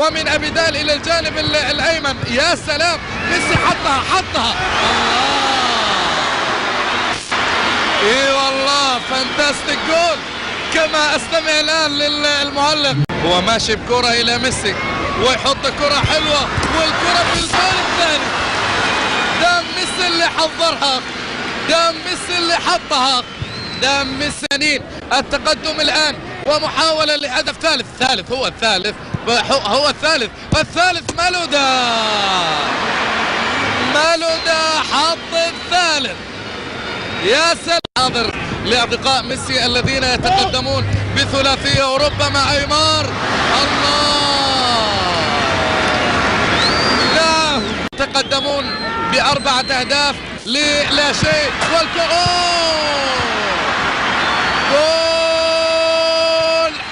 ومن أبيدال إلى الجانب الأيمن. يا سلام، ميسي حطها الله. اي والله فانتاستيك جول كما استمع الآن للمعلق. هو ماشي بكرة إلى ميسي ويحط كرة حلوة والكرة في الجول الثاني. ده ميسي اللي حضرها، ده ميسي اللي حطها، ده ميسي. التقدم الآن ومحاولة لهدف ثالث هو الثالث والثالث مالودا حط الثالث. يا سلام، حاضر لأصدقاء ميسي الذين يتقدمون بثلاثية وربما أيمار. الله، لا يتقدمون ب4 أهداف لا شيء. جول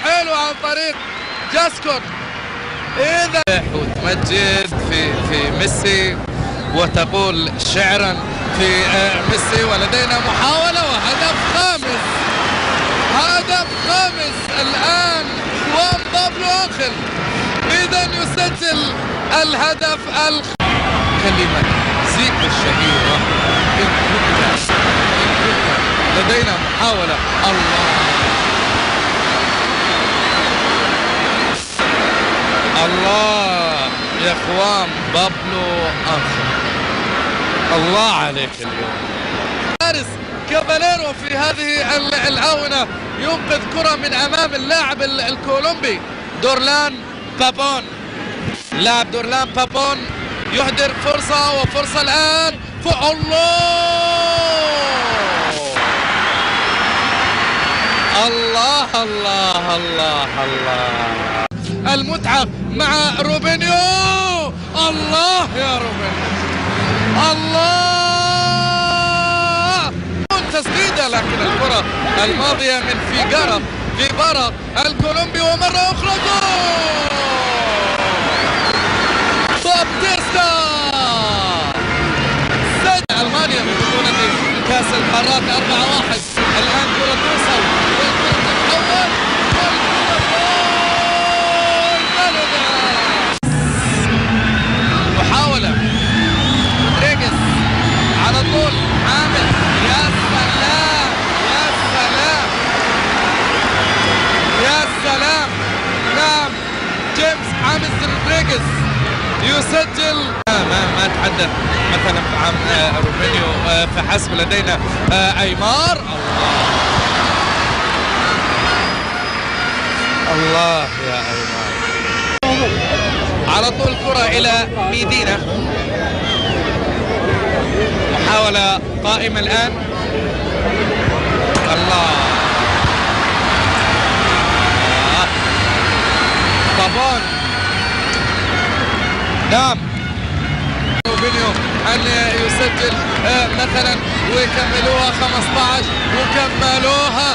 حلو عن طريق جاسكون. إذا وتمجد في ميسي وتقول شعرا في ميسي. ولدينا محاولة وهدف خامس الآن خوان بابلو أنخيل. إذا يسجل الهدف كلمة زيك الشهيرة إن كنت لدينا محاولة. الله يا خوان بابلو أنخيل، الله عليك اليوم. فارس كاباليرو في هذه الآونة ينقذ كرة من أمام اللاعب الكولومبي دورلان بابون. لاعب دورلان بابون يهدر فرصة الآن. الله المتعة مع روبينيو. الله يا روبينيو، الله تسديدة، لكن الكرة الماضية من فيجارا الكولومبي ومرة أخرى جول بابتيستا. سجل ألمانيا ببطولة كأس القارات 4-1. الآن كرة توصل والكرة تتحول محاولة رودريغيز على طول عامل. يا سلام، نعم جيمس حامس رودريغيز يسجل. ما تحدث مثلا عن روبينيو فحسب. لدينا أيمار. الله يا أيمار، على طول كرة إلى ميدينا. محاولة قائمة الآن. الله، بابون، نعم روبينيو أن يسجل مثلا ويكملوها 15 وكملوها